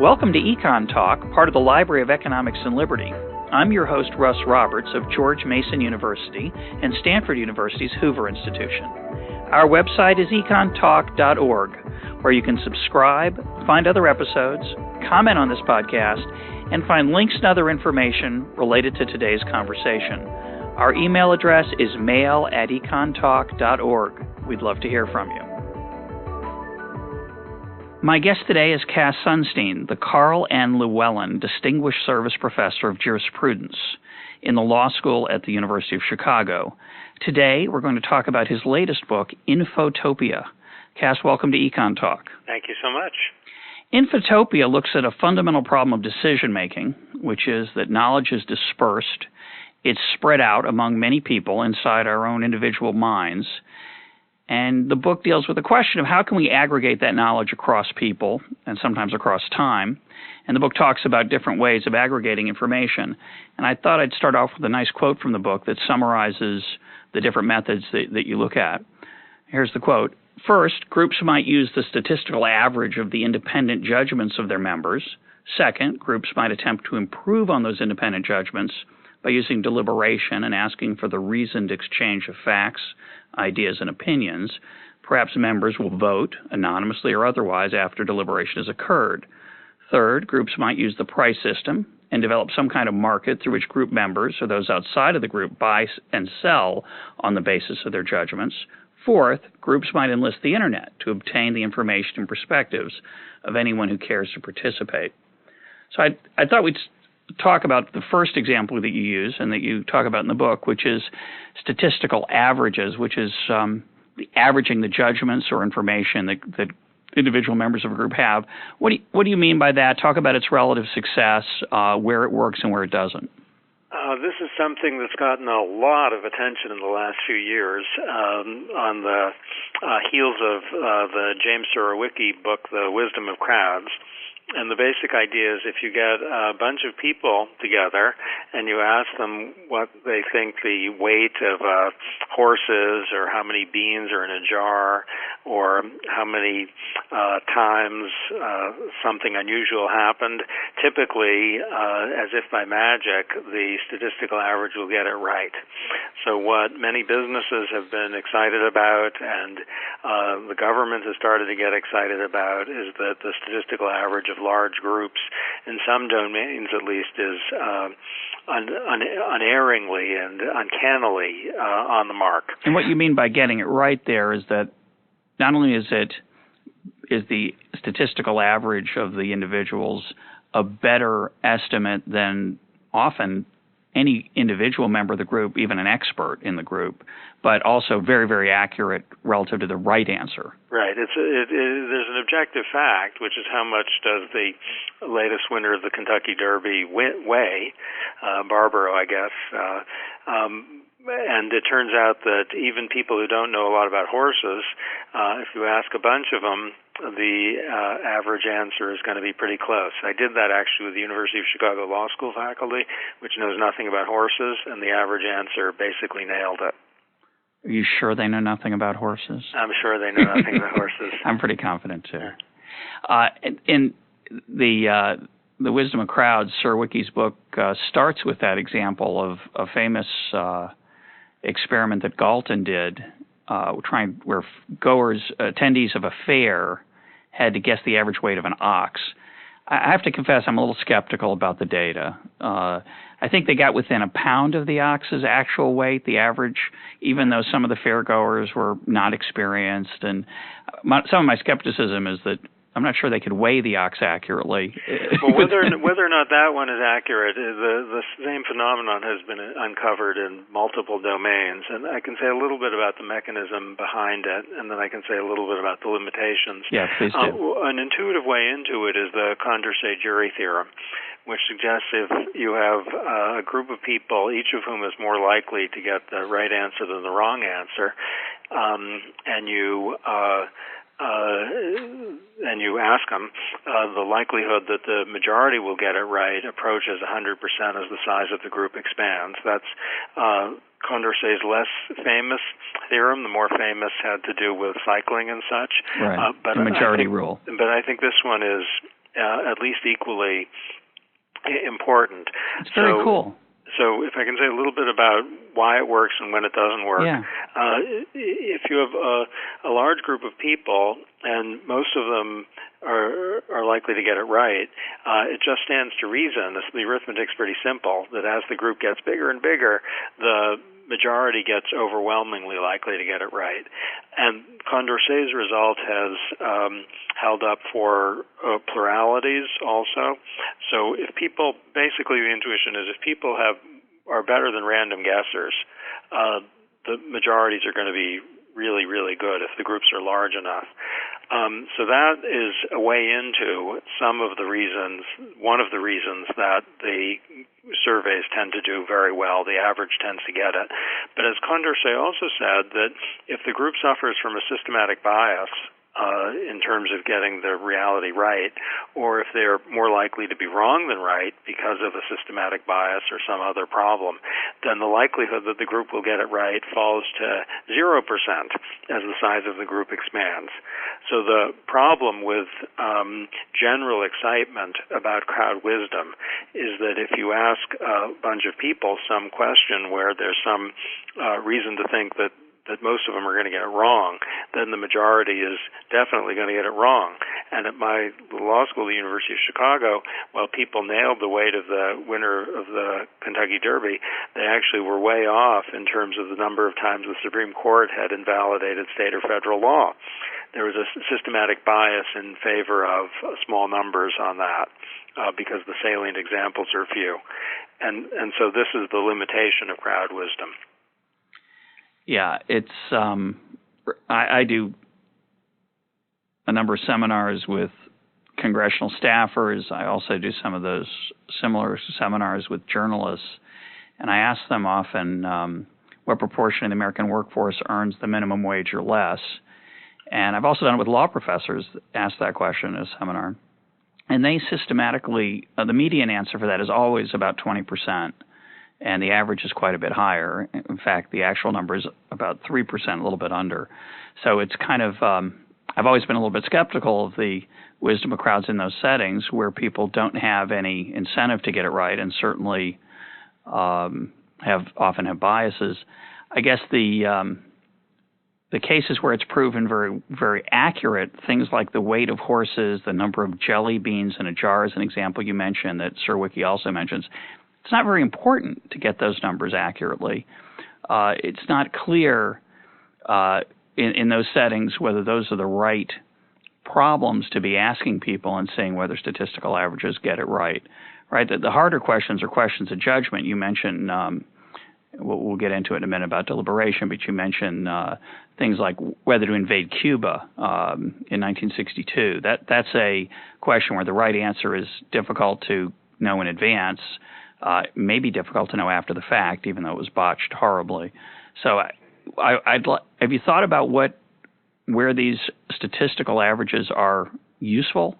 Welcome to EconTalk, part of the Library of Economics and Liberty. I'm your host, Russ Roberts of George Mason University and Stanford University's Hoover Institution. Our website is econtalk.org, where you can subscribe, find other episodes, comment on this podcast, and find links and other information related to today's conversation. Our email address is mail@econtalk.org. We'd love to hear from you. My guest today is Cass Sunstein, the Carl N. Llewellyn Distinguished Service Professor of Jurisprudence in the Law School at the University of Chicago. Today, we're going to talk about his latest book, Infotopia. Cass, welcome to EconTalk. Thank you so much. Infotopia looks at a fundamental problem of decision-making, which is that knowledge is dispersed. It's spread out among many people inside our own individual minds. And the book deals with the question of how can we aggregate that knowledge across people and sometimes across time. And the book talks about different ways of aggregating information. And I thought I'd start off with a nice quote from the book that summarizes the different methods that you look at. Here's the quote. First, groups might use the statistical average of the independent judgments of their members. Second, groups might attempt to improve on those independent judgments by using deliberation and asking for the reasoned exchange of facts, ideas, and opinions. Perhaps members will vote, anonymously or otherwise, after deliberation has occurred. Third, groups might use the price system and develop some kind of market through which group members or those outside of the group buy and sell on the basis of their judgments. Fourth, groups might enlist the internet to obtain the information and perspectives of anyone who cares to participate. So I thought we'd talk about the first example that you use and that you talk about in the book, which is statistical averages, which is averaging the judgments or information that individual members of a group have. What do you mean by that? Talk about its relative success, where it works and where it doesn't. This is something that's gotten a lot of attention in the last few years on the heels of the James Surowiecki book, The Wisdom of Crowds. And the basic idea is if you get a bunch of people together and you ask them what they think the weight of a horse is, or how many beans are in a jar, or how many times something unusual happened, typically, as if by magic, the statistical average will get it right. So what many businesses have been excited about and the government has started to get excited about is that the statistical average of large groups, in some domains at least, is unerringly and uncannily on the mark. And what you mean by getting it right there is that not only is the statistical average of the individuals a better estimate than often any individual member of the group, even an expert in the group, but also very, very accurate relative to the right answer. Right. There's an objective fact, which is how much does the latest winner of the Kentucky Derby weigh, Barbaro, I guess. And it turns out that even people who don't know a lot about horses, if you ask a bunch of them, the average answer is going to be pretty close. I did that actually with the University of Chicago Law School faculty, which knows nothing about horses, and the average answer basically nailed it. Are you sure they know nothing about horses? I'm sure they know nothing about horses. I'm pretty confident, too. Yeah. In the Wisdom of Crowds, Surowiecki's book starts with that example of a famous experiment that Galton did, where attendees of a fair had to guess the average weight of an ox. I have to confess I'm a little skeptical about the data. I think they got within a pound of the ox's actual weight, the average, even though some of the fairgoers were not experienced. And some of my skepticism is that I'm not sure they could weigh the ox accurately. Well, whether or not that one is accurate, the same phenomenon has been uncovered in multiple domains, and I can say a little bit about the mechanism behind it, and then I can say a little bit about the limitations. Yeah, please do. An intuitive way into it is the Condorcet jury theorem, which suggests if you have a group of people, each of whom is more likely to get the right answer than the wrong answer, and you ask them, the likelihood that the majority will get it right approaches 100% as the size of the group expands. That's Condorcet's less famous theorem. The more famous had to do with cycling and such. Right, the majority rule. But I think this one is at least equally important. It's very cool. So if I can say a little bit about why it works and when it doesn't work. Yeah. If you have a large group of people, and most of them are likely to get it right, it just stands to reason, the arithmetic's pretty simple, that as the group gets bigger and bigger, the majority gets overwhelmingly likely to get it right. And Condorcet's result has held up for pluralities also. So if people, basically the intuition is if people are better than random guessers, the majorities are going to be really, really good if the groups are large enough. So that is a way into one of the reasons that the surveys tend to do very well. The average tends to get it. But as Condorcet also said, that if the group suffers from a systematic bias, in terms of getting the reality right, or if they're more likely to be wrong than right because of a systematic bias or some other problem, then the likelihood that the group will get it right falls to 0% as the size of the group expands. So the problem with general excitement about crowd wisdom is that if you ask a bunch of people some question where there's some reason to think that most of them are going to get it wrong, then the majority is definitely going to get it wrong. And at my law school, the University of Chicago, while people nailed the weight of the winner of the Kentucky Derby, they actually were way off in terms of the number of times the Supreme Court had invalidated state or federal law. There was a systematic bias in favor of small numbers on that because the salient examples are few. And so this is the limitation of crowd wisdom. Yeah, it's I do a number of seminars with congressional staffers. I also do some of those similar seminars with journalists, and I ask them often what proportion of the American workforce earns the minimum wage or less. And I've also done it with law professors, ask that question in a seminar. And they systematically, the median answer for that is always about 20%. And the average is quite a bit higher. In fact, the actual number is about 3%, a little bit under. So it's kind of, I've always been a little bit skeptical of the wisdom of crowds in those settings where people don't have any incentive to get it right and certainly often have biases. I guess the cases where it's proven very, very accurate, things like the weight of horses, the number of jelly beans in a jar is an example you mentioned that Surowiecki also mentions. It's not very important to get those numbers accurately. It's not clear in those settings whether those are the right problems to be asking people and seeing whether statistical averages get it right. Right. The harder questions are questions of judgment. You mentioned, we'll get into it in a minute about deliberation, but you mentioned things like whether to invade Cuba in 1962. That's a question where the right answer is difficult to know in advance. May be difficult to know after the fact, even though it was botched horribly. So, have you thought about where these statistical averages are useful,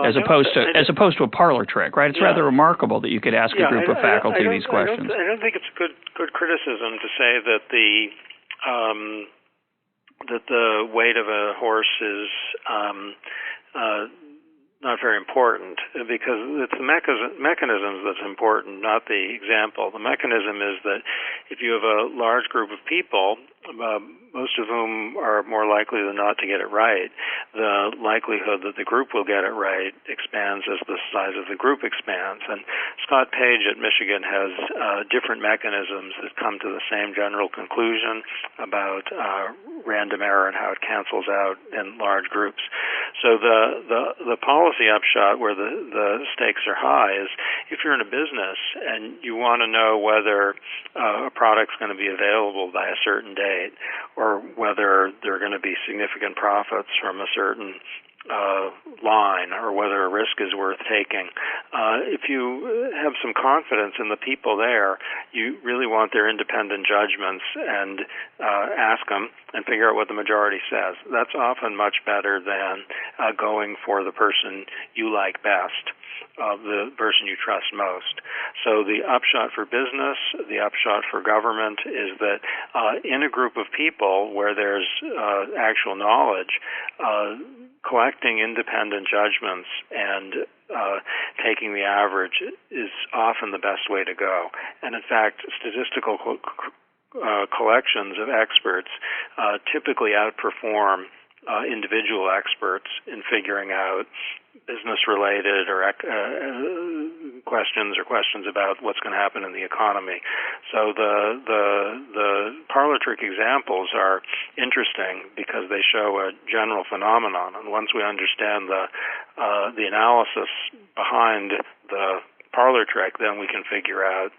as opposed to a parlor trick, right? It's rather remarkable that you could ask a group of faculty these questions. I don't think it's good criticism to say that the weight of a horse is not very important, because it's the mechanisms that's important, not the example. The mechanism is that if you have a large group of people, most of whom are more likely than not to get it right, the likelihood that the group will get it right expands as the size of the group expands. And Scott Page at Michigan has different mechanisms that come to the same general conclusion about random error and how it cancels out in large groups. So the policy upshot where the stakes are high is if you're in a business and you want to know whether a product's going to be available by a certain date or whether there are going to be significant profits from a certain line or whether a risk is worth taking. If you have some confidence in the people there, you really want their independent judgments and ask them and figure out what the majority says. That's often much better than going for the person you like best, the person you trust most. So the upshot for business, the upshot for government is that in a group of people where there's actual knowledge, collecting independent judgments and taking the average is often the best way to go. And in fact, statistical collections of experts typically outperform individual experts in figuring out business-related or questions about what's going to happen in the economy. So the parlor trick examples are interesting because they show a general phenomenon, and once we understand the analysis behind the parlor trick, then we can figure out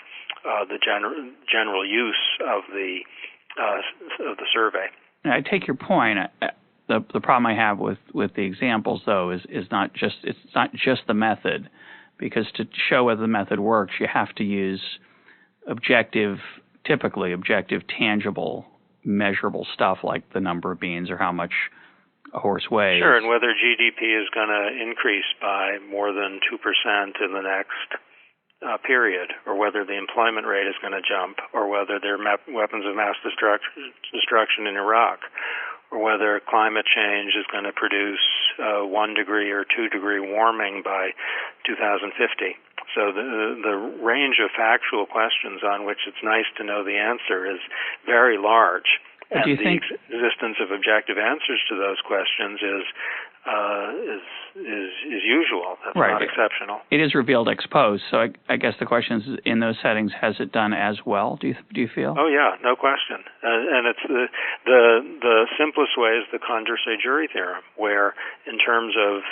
the general use of the survey. I take your point. The problem I have with the examples, though, is not just the method, because to show whether the method works, you have to use typically objective, tangible, measurable stuff like the number of beans or how much a horse weighs. Sure, and whether GDP is going to increase by more than 2% in the next period, or whether the employment rate is going to jump, or whether there are weapons of mass destruction in Iraq, or whether climate change is going to produce 1 degree or 2 degree warming by 2050. So the range of factual questions on which it's nice to know the answer is very large. And the existence of objective answers to those questions is usual. That's right. Not exceptional. It is revealed ex post. So I guess the question is, in those settings, has it done as well? Do you feel? Oh yeah, no question. And it's the simplest way is the Conger jury theorem, where in terms of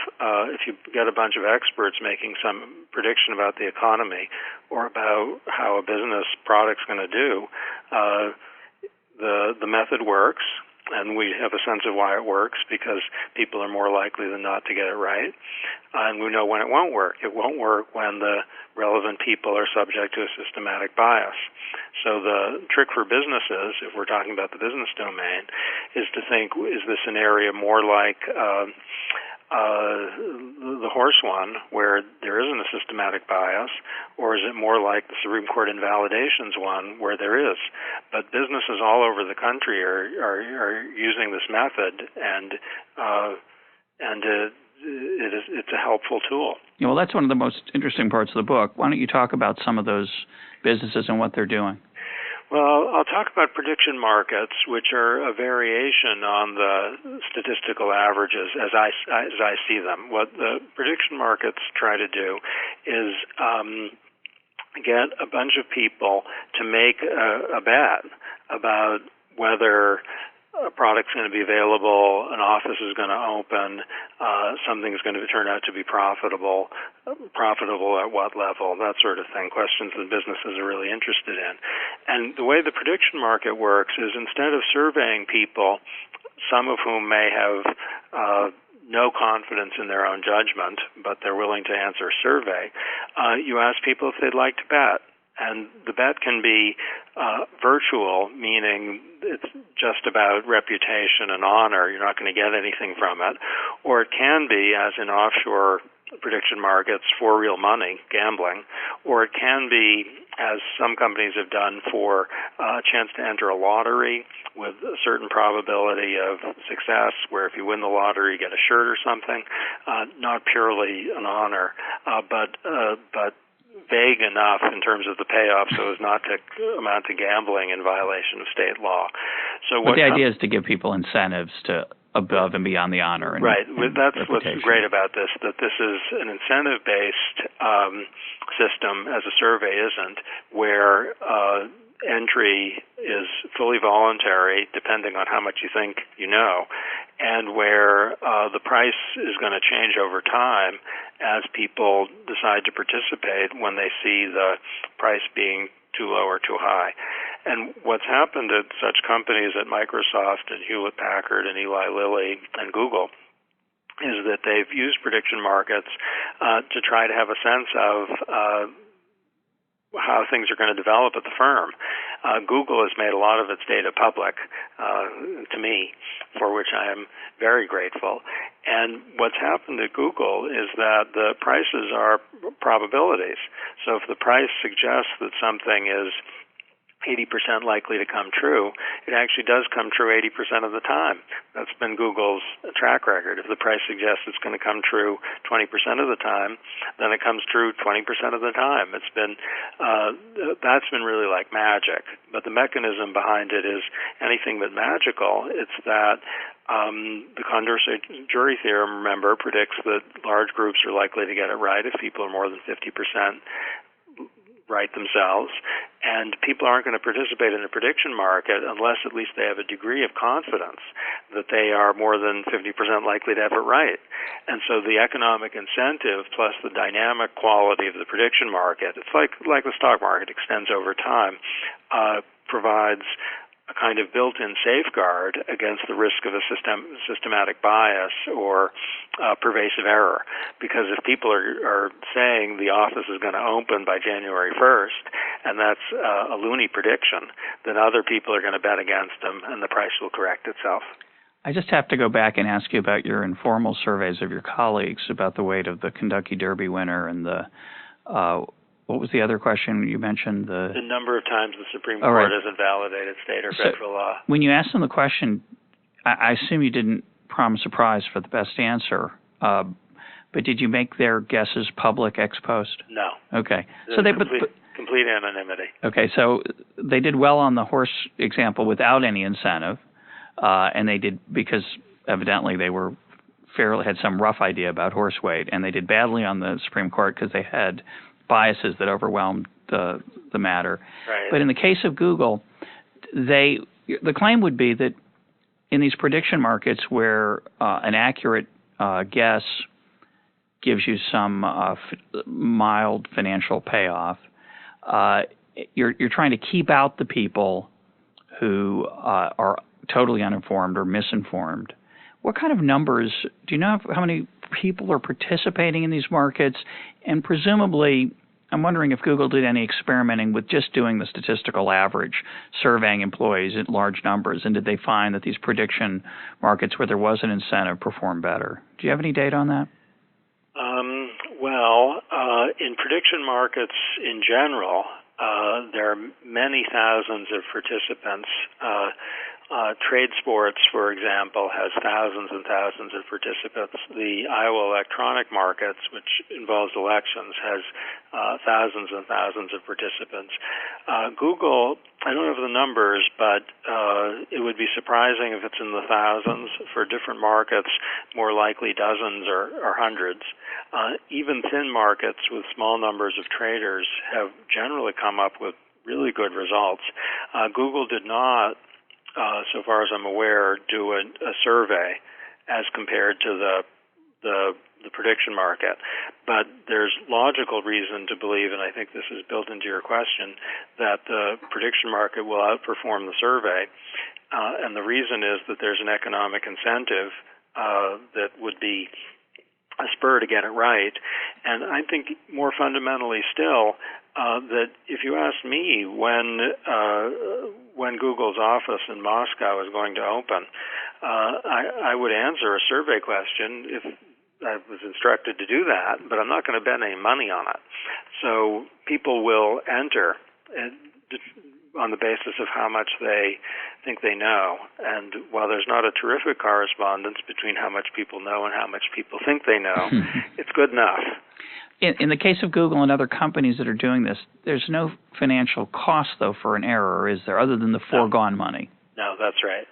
if you get a bunch of experts making some prediction about the economy or about how a business product's going to do, the method works, and we have a sense of why it works because people are more likely than not to get it right. And we know when it won't work. It won't work when the relevant people are subject to a systematic bias. So the trick for businesses, if we're talking about the business domain, is to think, is this an area more like the horse one, where there isn't a systematic bias, or is it more like the Supreme Court invalidations one, where there is? But businesses all over the country are using this method, and it's a helpful tool. Yeah, well, that's one of the most interesting parts of the book. Why don't you talk about some of those businesses and what they're doing? Well, I'll talk about prediction markets, which are a variation on the statistical averages as I see them. What the prediction markets try to do is get a bunch of people to make a bet about whether a product's going to be available, an office is going to open, something's going to turn out to be profitable at what level, that sort of thing, questions that businesses are really interested in. And the way the prediction market works is instead of surveying people, some of whom may have no confidence in their own judgment, but they're willing to answer a survey, you ask people if they'd like to bet. And the bet can be virtual, meaning it's just about reputation and honor. You're not going to get anything from it. Or it can be, as in offshore prediction markets, for real money, gambling. Or it can be, as some companies have done, for a chance to enter a lottery with a certain probability of success, where if you win the lottery, you get a shirt or something. Not purely an honor, but vague enough in terms of the payoff so as not to amount to gambling in violation of state law. So but the idea is to give people incentives to above and beyond the honor. And, right. And that's reputation. What's great about this, that this is an incentive-based system, as a survey isn't, where entry is fully voluntary, depending on how much you think you know, and where the price is going to change over time as people decide to participate when they see the price being too low or too high. And what's happened at such companies at Microsoft and Hewlett-Packard and Eli Lilly and Google is that they've used prediction markets to try to have a sense of how things are going to develop at the firm. Google has made a lot of its data public to me, for which I am very grateful. And what's happened at Google is that the prices are probabilities. So if the price suggests that something is 80% likely to come true, it actually does come true 80% of the time. That's been Google's track record. If the price suggests it's going to come true 20% of the time, then it comes true 20% of the time. It's been that's been really like magic. But the mechanism behind it is anything but magical. It's that the Conger jury theorem, remember, predicts that large groups are likely to get it right if people are more than 50% right themselves, and people aren't going to participate in the prediction market unless at least they have a degree of confidence that they are more than 50% likely to have it right. And so the economic incentive plus the dynamic quality of the prediction market, it's like the stock market extends over time, provides a kind of built-in safeguard against the risk of a systematic bias or pervasive error. Because if people are saying the office is going to open by January 1st, and that's a loony prediction, then other people are going to bet against them, and the price will correct itself. I just have to go back and ask you about your informal surveys of your colleagues about the weight of the Kentucky Derby winner and the what was the other question you mentioned? The number of times the Supreme Court has invalidated state or federal law. When you asked them the question, I assume you didn't promise a prize for the best answer, but did you make their guesses public ex post? No. Okay. So complete anonymity. Okay, so they did well on the horse example without any incentive, and they did because evidently they had some rough idea about horse weight, and they did badly on the Supreme Court because they had biases that overwhelmed the matter. Right. But in the case of Google, the claim would be that in these prediction markets where an accurate guess gives you some mild financial payoff, you're trying to keep out the people who are totally uninformed or misinformed. What kind of numbers, do you know how many people are participating in these markets? And presumably, I'm wondering if Google did any experimenting with just doing the statistical average, surveying employees in large numbers, and did they find that these prediction markets where there was an incentive perform better? Do you have any data on that? In prediction markets in general, there are many thousands of participants. Trade sports, for example, has thousands and thousands of participants. The Iowa electronic markets, which involves elections, has thousands and thousands of participants. Google, I don't have the numbers, but it would be surprising if it's in the thousands. For different markets, more likely dozens or hundreds. Even thin markets with small numbers of traders have generally come up with really good results. Google did not, so far as I'm aware, do a survey as compared to the prediction market. But there's logical reason to believe, and I think this is built into your question, that the prediction market will outperform the survey. And the reason is that there's an economic incentive that would be a spur to get it right. And I think more fundamentally still, that if you ask me when Google's office in Moscow is going to open, I would answer a survey question if I was instructed to do that, but I'm not going to bet any money on it. So people will enter on the basis of how much they think they know. And while there's not a terrific correspondence between how much people know and how much people think they know, it's good enough. In the case of Google and other companies that are doing this, there's no financial cost, though, for an error, is there, other than the foregone money? No, that's right.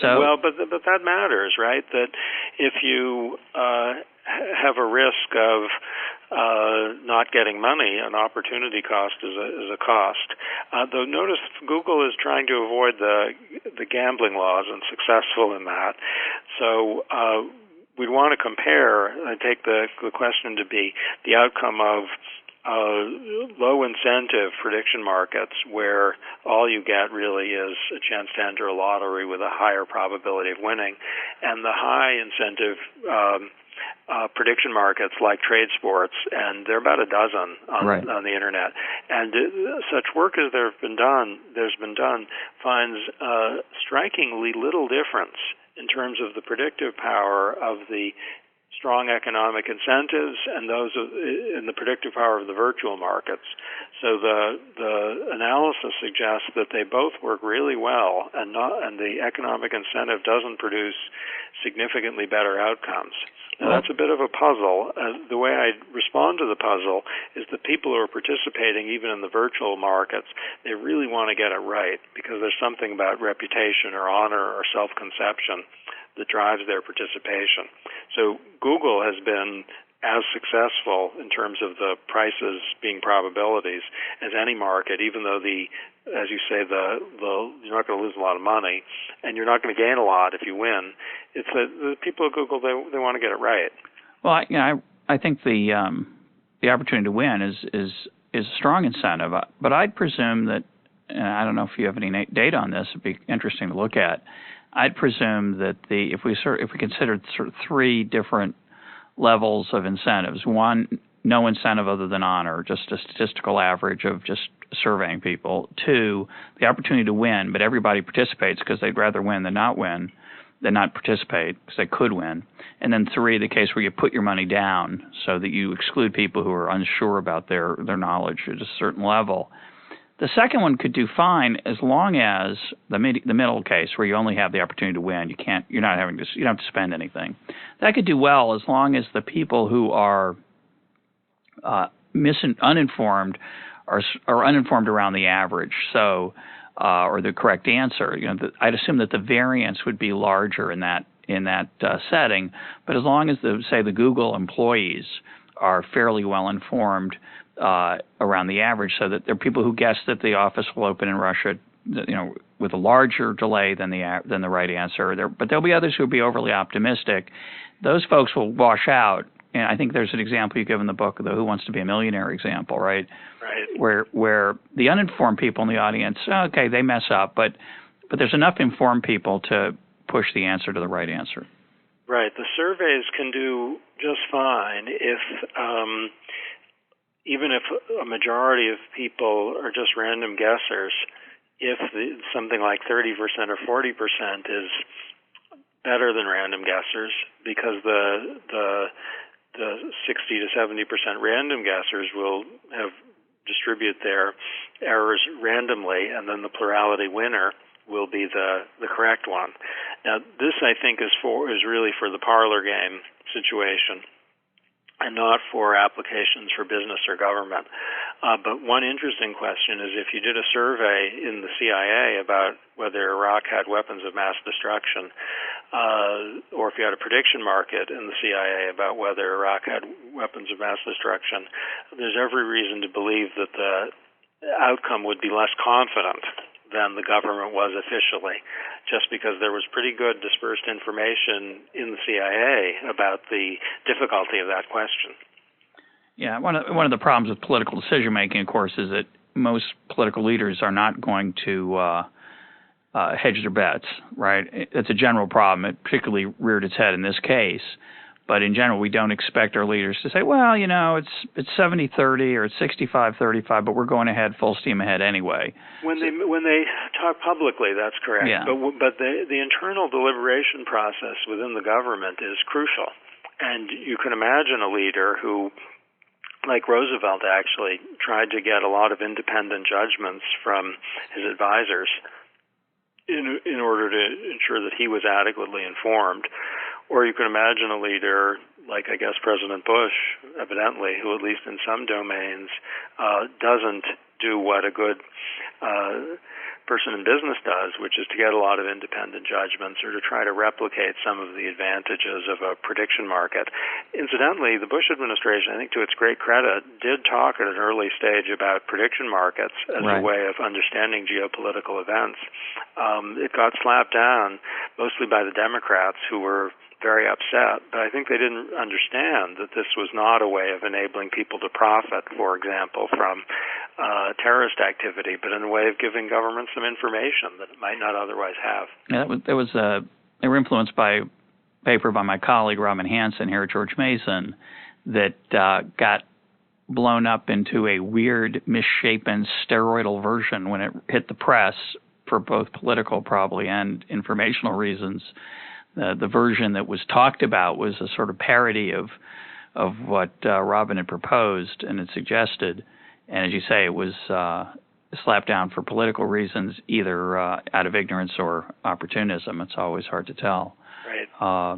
So, well, but that matters, right? That if you have a risk of not getting money, an opportunity cost is a cost. Though notice Google is trying to avoid the gambling laws and successful in that. So we'd want to compare, I take the question to be the outcome of low incentive prediction markets where all you get really is a chance to enter a lottery with a higher probability of winning, and the high incentive prediction markets like trade sports, and there are about a dozen on the internet. And such work as there's been done finds strikingly little difference in terms of the predictive power of the strong economic incentives and those in the predictive power of the virtual markets. So the analysis suggests that they both work really well, and the economic incentive doesn't produce significantly better outcomes. Now, that's a bit of a puzzle. The way I respond to the puzzle is the people who are participating, even in the virtual markets, they really want to get it right because there's something about reputation or honor or self-conception that drives their participation. So Google has been as successful in terms of the prices being probabilities as any market, even though as you say, you're not going to lose a lot of money, and you're not going to gain a lot if you win. It's the people at Google, they want to get it right. Well, I think the opportunity to win is a strong incentive, but I'd presume that, and I don't know if you have any data on this, it'd be interesting to look at. I'd presume that if we considered sort of three different levels of incentives: one, no incentive other than honor, just a statistical average of just surveying people; two, the opportunity to win, but everybody participates because they'd rather win than not participate because they could win; and then three, the case where you put your money down so that you exclude people who are unsure about their knowledge at a certain level. The second one could do fine as long as the middle case, where you only have the opportunity to win. You don't have to spend anything. That could do well as long as the people who are uninformed are uninformed around the average. So, or the correct answer. I'd assume that the variance would be larger in that setting. But as long as the Google employees are fairly well informed around the average, so that there are people who guess that the office will open in Russia, with a larger delay than the right answer. But there'll be others who will be overly optimistic. Those folks will wash out. And I think there's an example you give in the book, the Who Wants to Be a Millionaire example, right? Right. Where the uninformed people in the audience, okay, they mess up, but there's enough informed people to push the answer to the right answer. Right. The surveys can do just fine if even if a majority of people are just random guessers, if something like 30% or 40% is better than random guessers, because the 60 to 70% random guessers will distribute their errors randomly, and then the plurality winner will be the correct one. Now, this I think is really for the parlor game situation, and not for applications for business or government. But one interesting question is, if you did a survey in the CIA about whether Iraq had weapons of mass destruction, or if you had a prediction market in the CIA about whether Iraq had weapons of mass destruction, there's every reason to believe that the outcome would be less confident than the government was officially, just because there was pretty good dispersed information in the CIA about the difficulty of that question. Yeah, one of the problems with political decision making, of course, is that most political leaders are not going to hedge their bets. Right? It's a general problem. It particularly reared its head in this case. But in general, we don't expect our leaders to say, well, it's 70-30 or it's 65-35, but we're going ahead full steam ahead anyway. When they talk publicly, that's correct. Yeah. But the internal deliberation process within the government is crucial. And you can imagine a leader who, like Roosevelt, actually tried to get a lot of independent judgments from his advisors in order to ensure that he was adequately informed. Or you can imagine a leader like, I guess, President Bush, evidently, who at least in some domains doesn't do what a good person in business does, which is to get a lot of independent judgments or to try to replicate some of the advantages of a prediction market. Incidentally, the Bush administration, I think to its great credit, did talk at an early stage about prediction markets as a way of understanding geopolitical events. It got slapped down mostly by the Democrats, who were very upset, but I think they didn't understand that this was not a way of enabling people to profit, for example, from terrorist activity, but in a way of giving government some information that it might not otherwise have. Yeah, they were influenced by a paper by my colleague Robin Hanson here at George Mason that got blown up into a weird, misshapen, steroidal version when it hit the press for both political probably and informational reasons, the version that was talked about was a sort of parody of what Robin had proposed and had suggested. And as you say, it was slapped down for political reasons, either out of ignorance or opportunism. It's always hard to tell. Right.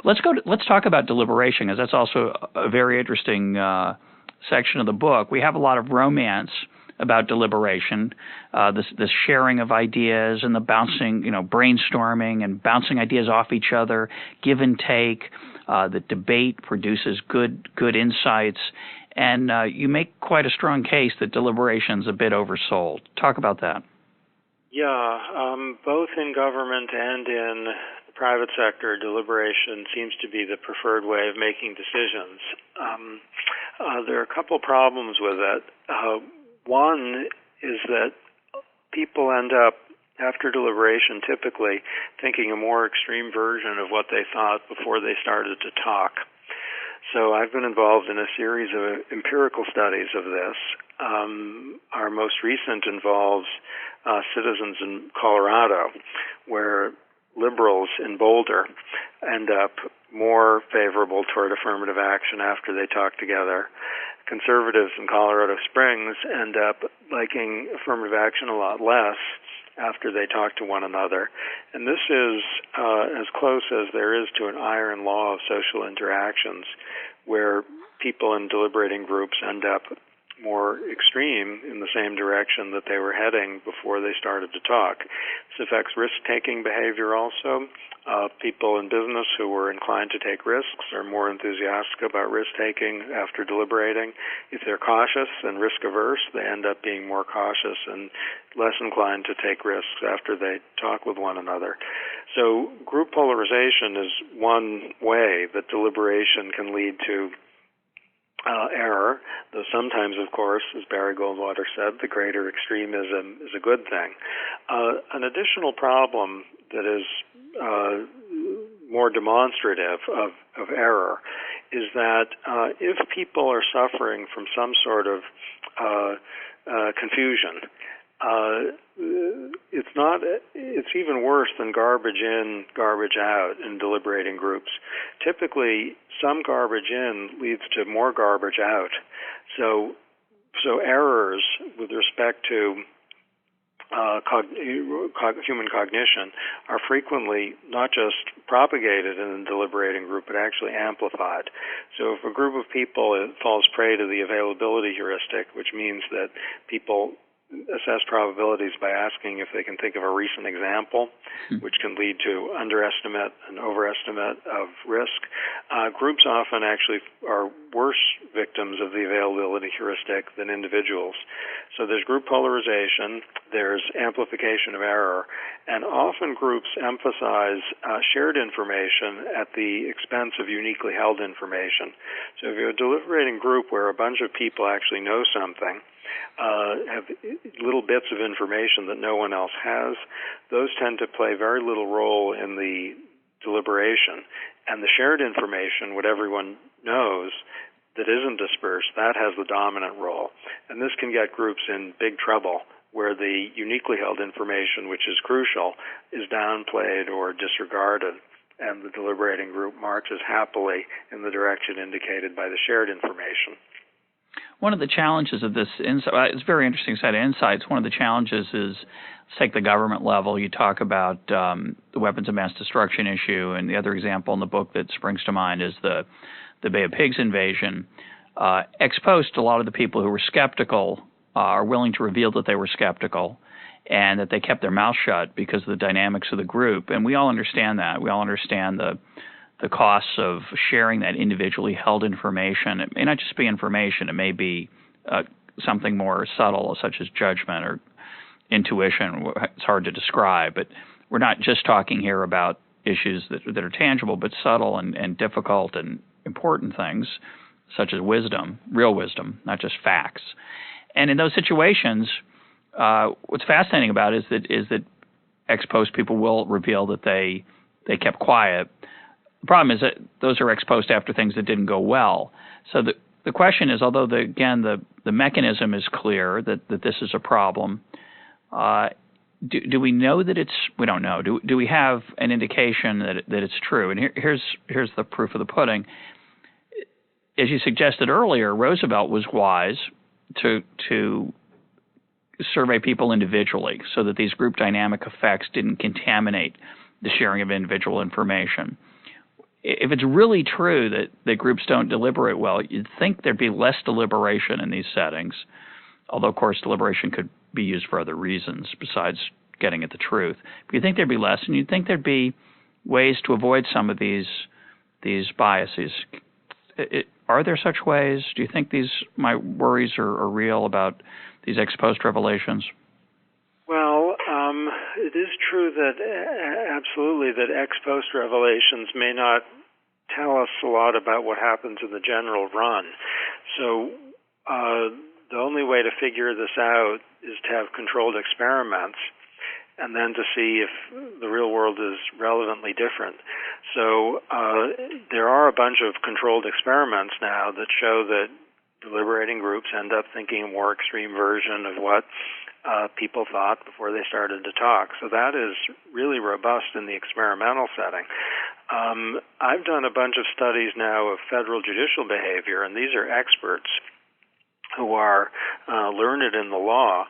Let's talk about deliberation, because that's also a very interesting section of the book. We have a lot of romance about deliberation, this sharing of ideas and the bouncing, brainstorming and bouncing ideas off each other, give and take. The debate produces good insights, and you make quite a strong case that deliberation's a bit oversold. Talk about that. Yeah, both in government and in the private sector, deliberation seems to be the preferred way of making decisions. There are a couple problems with it. One is that people end up, after deliberation, typically thinking a more extreme version of what they thought before they started to talk. So I've been involved in a series of empirical studies of this. Our most recent involves citizens in Colorado, where liberals in Boulder end up more favorable toward affirmative action after they talk together. Conservatives in Colorado Springs end up liking affirmative action a lot less after they talk to one another. And this is as close as there is to an iron law of social interactions, where people in deliberating groups end up more extreme in the same direction that they were heading before they started to talk. This affects risk-taking behavior also. People in business who were inclined to take risks are more enthusiastic about risk-taking after deliberating. If they're cautious and risk-averse, they end up being more cautious and less inclined to take risks after they talk with one another. So group polarization is one way that deliberation can lead to error, though sometimes, of course, as Barry Goldwater said, the greater extremism is a good thing. An additional problem that is more demonstrative of error is that if people are suffering from some sort of confusion, it's even worse than garbage in, garbage out in deliberating groups. Typically, some garbage in leads to more garbage out. So errors with respect to human cognition are frequently not just propagated in a deliberating group, but actually amplified. So if a group of people falls prey to the availability heuristic, which means that people assess probabilities by asking if they can think of a recent example, which can lead to underestimate and overestimate of risk. Groups often actually are worse victims of the availability heuristic than individuals. So there's group polarization, there's amplification of error, and often groups emphasize shared information at the expense of uniquely held information. So if you have a deliberating group where a bunch of people actually know something, have little bits of information that no one else has, those tend to play very little role in the deliberation. And the shared information, what everyone knows, that isn't dispersed, that has the dominant role. And this can get groups in big trouble, where the uniquely held information, which is crucial, is downplayed or disregarded, and the deliberating group marches happily in the direction indicated by the shared information. One of the challenges of this, it's a very interesting set of insights. One of the challenges is, let's take the government level. You talk about the weapons of mass destruction issue, and the other example in the book that springs to mind is the Bay of Pigs invasion. Ex post, a lot of the people who were skeptical are willing to reveal that they were skeptical and that they kept their mouth shut because of the dynamics of the group. And we all understand that. We all understand the costs of sharing that individually held information. It may not just be information. It may be something more subtle, such as judgment or intuition. It's hard to describe, but we're not just talking here about issues that are tangible, but subtle and difficult and important things, such as wisdom, real wisdom, not just facts. And in those situations, what's fascinating about it is that ex post people will reveal that they kept quiet. The problem is that those are ex post after things that didn't go well. So the question is, although the mechanism is clear that this is a problem, do we know that we don't know. Do we have an indication that it's true? And here's the proof of the pudding. As you suggested earlier, Roosevelt was wise to survey people individually so that these group dynamic effects didn't contaminate the sharing of individual information. If it's really true that groups don't deliberate well, you'd think there'd be less deliberation in these settings, although, of course, deliberation could be used for other reasons besides getting at the truth. But you'd think there'd be less, and you'd think there'd be ways to avoid some of these biases. Are there such ways? Do you think my worries are real about these ex post revelations? Well, it is true that absolutely that ex post revelations may not tell us a lot about what happens in the general run. So the only way to figure this out is to have controlled experiments and then to see if the real world is relevantly different. So there are a bunch of controlled experiments now that show that deliberating groups end up thinking a more extreme version of what people thought before they started to talk. So that is really robust in the experimental setting. I've done a bunch of studies now of federal judicial behavior, and these are experts who are learned in the law.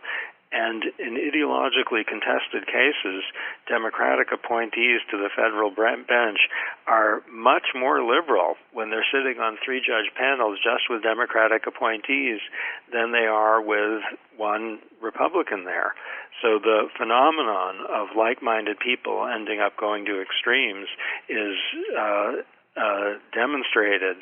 And in ideologically contested cases, Democratic appointees to the federal bench are much more liberal when they're sitting on three-judge panels just with Democratic appointees than they are with one Republican there. So the phenomenon of like-minded people ending up going to extremes is demonstrated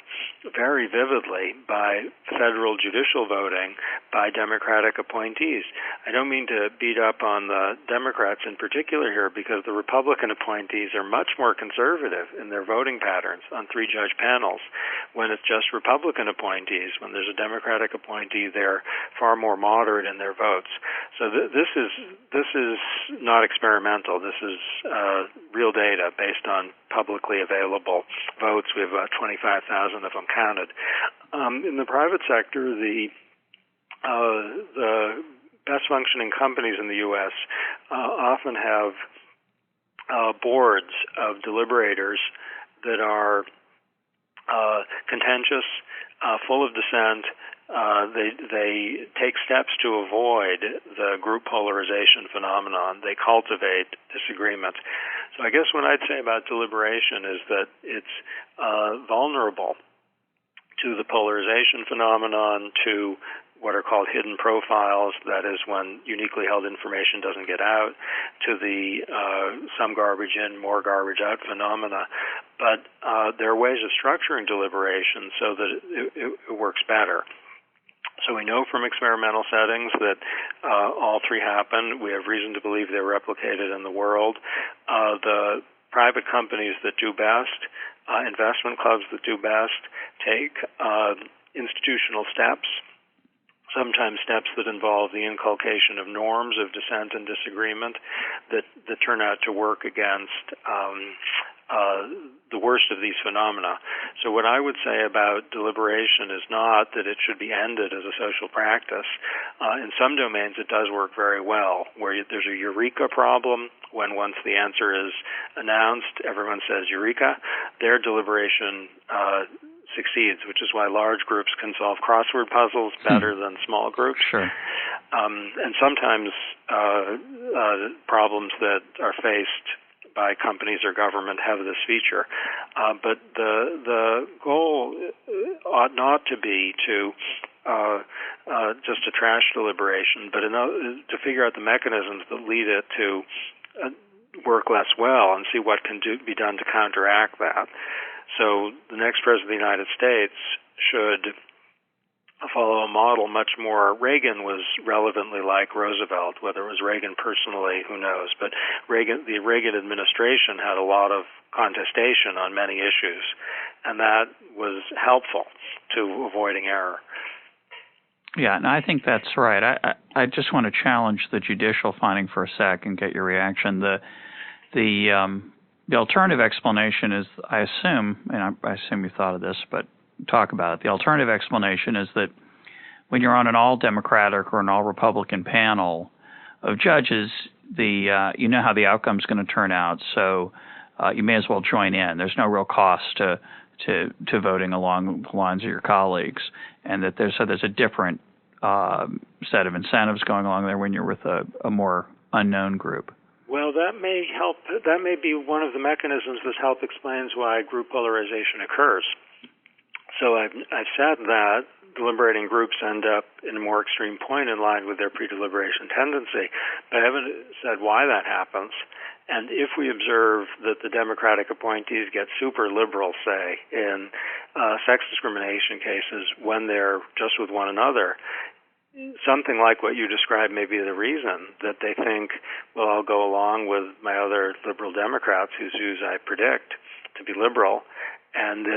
very vividly by federal judicial voting by Democratic appointees. I don't mean to beat up on the Democrats in particular here, because the Republican appointees are much more conservative in their voting patterns on three-judge panels. When it's just Republican appointees, when there's a Democratic appointee, they're far more moderate in their votes. So this is not experimental. This is real data based on publicly available votes. We have about 25,000 of them counted. In the private sector, the best functioning companies in the U.S. Often have boards of deliberators that are contentious, full of dissent. They take steps to avoid the group polarization phenomenon. They cultivate disagreement. So I guess what I'd say about deliberation is that it's vulnerable to the polarization phenomenon, to what are called hidden profiles, that is when uniquely held information doesn't get out, to the some garbage in, more garbage out phenomena. But there are ways of structuring deliberation so that it works better. So we know from experimental settings that all three happen. We have reason to believe they're replicated in the world. The private companies that do best, investment clubs that do best, take institutional steps, sometimes steps that involve the inculcation of norms of dissent and disagreement that turn out to work against the worst of these phenomena. So what I would say about deliberation is not that it should be ended as a social practice. In some domains, it does work very well, where there's a eureka problem. When once the answer is announced, everyone says eureka. Their deliberation succeeds, which is why large groups can solve crossword puzzles better than small groups. Sure. And sometimes problems that are faced by companies or government have this feature. But the goal ought not to be to just to trash deliberation, but to figure out the mechanisms that lead it to work less well and see what can be done to counteract that. So the next president of the United States should follow a model much more. Reagan was relevantly like Roosevelt. Whether it was Reagan personally, who knows? But the Reagan administration had a lot of contestation on many issues, and that was helpful to avoiding error. Yeah, and I think that's right. I just want to challenge the judicial finding for a sec and get your reaction. The alternative explanation is, I assume, and I assume you thought of this, but talk about it. The alternative explanation is that when you're on an all-Democratic or an all-Republican panel, judges, you know how the outcome's going to turn out, so you may as well join in. There's no real cost to voting along the lines of your colleagues, and that there's a different set of incentives going along there when you're with a more unknown group. Well, that may help. That may be one of the mechanisms that explains why group polarization occurs. So I've said that deliberating groups end up in a more extreme point in line with their pre-deliberation tendency, but I haven't said why that happens. And if we observe that the Democratic appointees get super liberal, say, in sex discrimination cases when they're just with one another, something like what you described may be the reason that they think, well, I'll go along with my other liberal Democrats whose views I predict to be liberal. And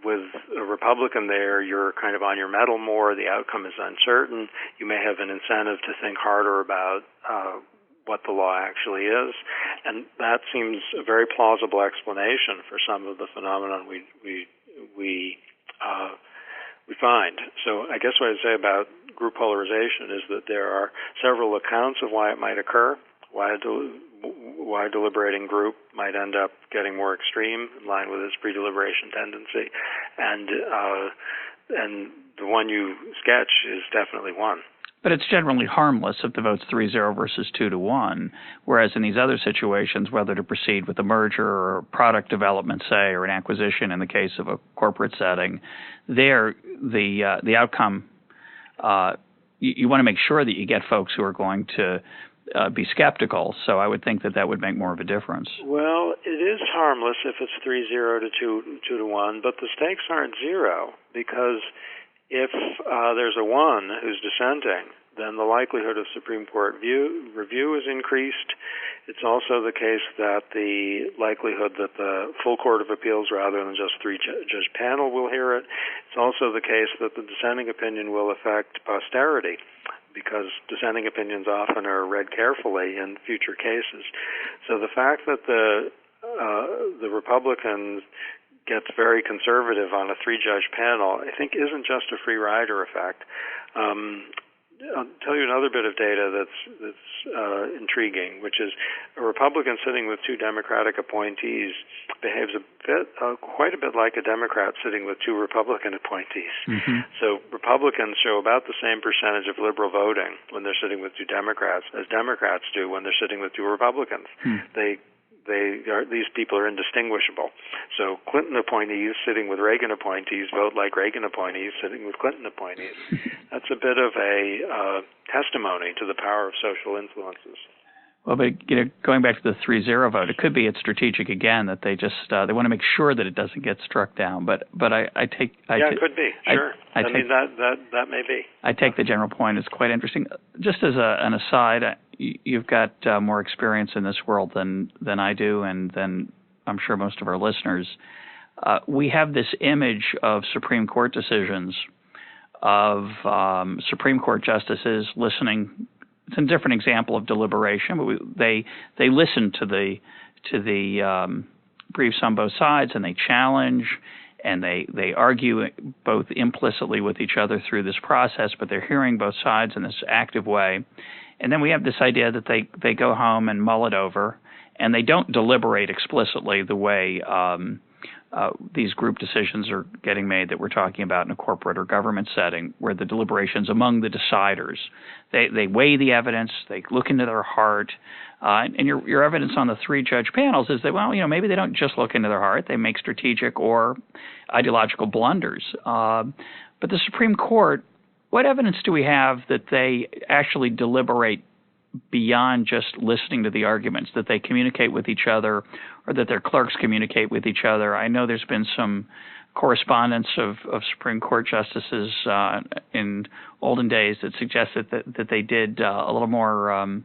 with a Republican there, you're kind of on your mettle more. The outcome is uncertain. You may have an incentive to think harder about what the law actually is. And that seems a very plausible explanation for some of the phenomenon we find. So I guess what I'd say about group polarization is that there are several accounts of why it might occur, why a deliberating group might end up getting more extreme in line with its pre-deliberation tendency, and the one you sketch is definitely one. But it's generally harmless if the vote's 3-0 versus 2-1, whereas in these other situations, whether to proceed with a merger or a product development, say, or an acquisition in the case of a corporate setting, there the outcome, you want to make sure that you get folks who are going to be skeptical. So I would think that would make more of a difference. Well, it is harmless if it's 3-0 to 2-1, but the stakes aren't zero, because if there's a 1 who's dissenting, then the likelihood of Supreme Court review is increased. It's also the case that the likelihood that the full Court of Appeals, rather than just 3-judge panel, will hear it. It's also the case that the dissenting opinion will affect posterity, because dissenting opinions often are read carefully in future cases. So the fact that the Republican gets very conservative on a 3-judge panel, I think isn't just a free rider effect. I'll tell you another bit of data that's intriguing, which is a Republican sitting with 2 Democratic appointees behaves quite a bit like a Democrat sitting with 2 Republican appointees. Mm-hmm. So Republicans show about the same percentage of liberal voting when they're sitting with 2 Democrats as Democrats do when they're sitting with 2 Republicans. These people are indistinguishable. So Clinton appointees sitting with Reagan appointees vote like Reagan appointees sitting with Clinton appointees. That's a bit of a testimony to the power of social influences. Well, but going back to the 3-0 vote, it could be it's strategic again that they just they want to make sure that it doesn't get struck down. But I take it could be sure. I mean that may be. I take the general point. It's quite interesting. Just as an aside, you've got more experience in this world than I do, and than I'm sure most of our listeners. We have this image of Supreme Court decisions of Supreme Court justices listening. It's a different example of deliberation, but they listen to the briefs on both sides, and they challenge, and they argue both implicitly with each other through this process, but they're hearing both sides in this active way. And then we have this idea that they go home and mull it over, and they don't deliberate explicitly the way these group decisions are getting made that we're talking about in a corporate or government setting, where the deliberation's among the deciders. They weigh the evidence, they look into their heart, and your evidence on the 3-judge panels is that, well, maybe they don't just look into their heart, they make strategic or ideological blunders. But the Supreme Court, what evidence do we have that they actually deliberate beyond just listening to the arguments, that they communicate with each other, or that their clerks communicate with each other? I know there's been some correspondence of Supreme Court justices in olden days that suggested that they did a little more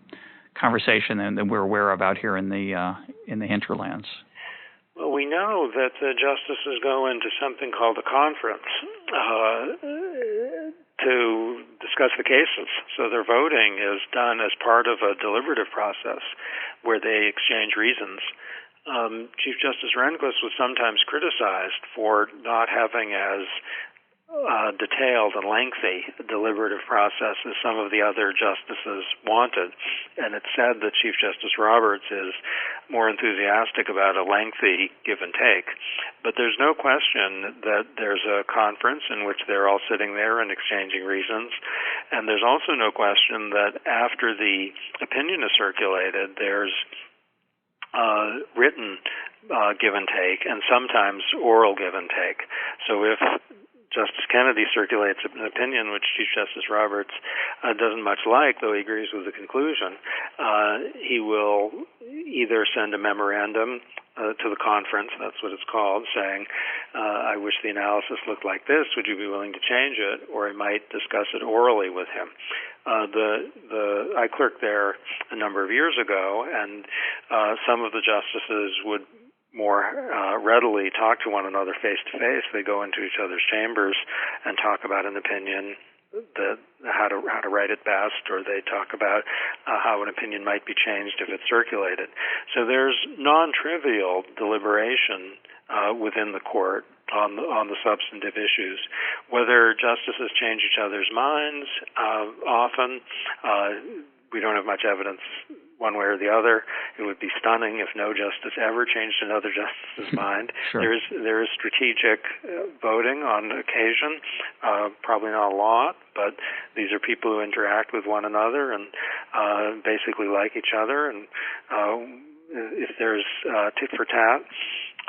conversation than we're aware of out here in the hinterlands. Well, we know that the justices go into something called a conference to discuss the cases. So their voting is done as part of a deliberative process where they exchange reasons. Chief Justice Rehnquist was sometimes criticized for not having as detailed and lengthy deliberative process as some of the other justices wanted. And it's said that Chief Justice Roberts is more enthusiastic about a lengthy give and take. But there's no question that there's a conference in which they're all sitting there and exchanging reasons. And there's also no question that after the opinion is circulated, there's written give and take, and sometimes oral give and take. So if Justice Kennedy circulates an opinion which Chief Justice Roberts doesn't much like, though he agrees with the conclusion, he will either send a memorandum to the conference, that's what it's called, saying, I wish the analysis looked like this, would you be willing to change it? Or he might discuss it orally with him. I clerked there a number of years ago, and some of the justices would more readily talk to one another face to face. They go into each other's chambers and talk about an opinion, how to write it best, or they talk about how an opinion might be changed if it's circulated. So there's non-trivial deliberation within the court on the substantive issues. Whether justices change each other's minds often, we don't have much evidence one way or the other. It would be stunning if no justice ever changed another justice's mind. Sure. There is strategic voting on occasion, probably not a lot, but these are people who interact with one another and basically like each other. And if there's tit for tat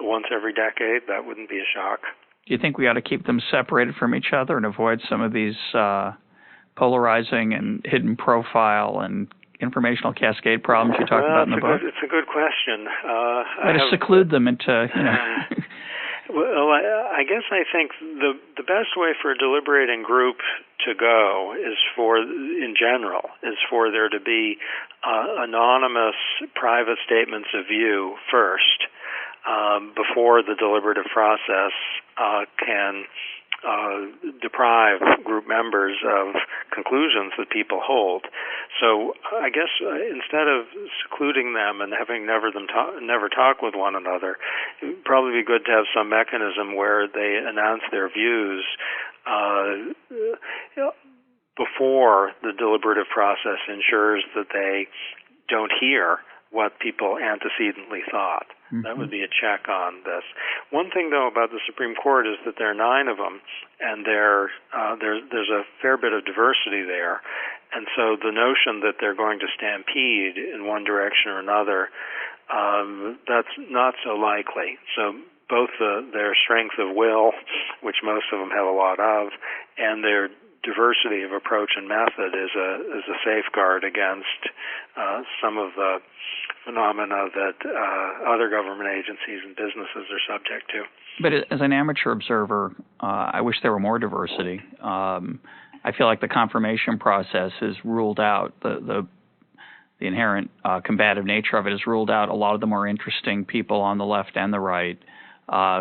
once every decade, that wouldn't be a shock. Do you think we ought to keep them separated from each other and avoid some of these polarizing and hidden profile and informational cascade problems you talk about in the book? It's a good question. Seclude them into, Well, I guess I think the best way for a deliberating group to go is in general, for there to be anonymous private statements of view first before the deliberative process can deprive group members of conclusions that people hold. So I guess instead of secluding them and having never talk with one another, it would probably be good to have some mechanism where they announce their views before the deliberative process ensures that they don't hear what people antecedently thought. Mm-hmm. That would be a check on this. One thing, though, about the Supreme Court is that there are 9 of them, and there's a fair bit of diversity there. And so the notion that they're going to stampede in one direction or another, that's not so likely. So both their strength of will, which most of them have a lot of, and their diversity of approach and method is a safeguard against some of the phenomena that other government agencies and businesses are subject to. But as an amateur observer, I wish there were more diversity. I feel like the confirmation process has ruled out the inherent combative nature of it has ruled out a lot of the more interesting people on the left and the right,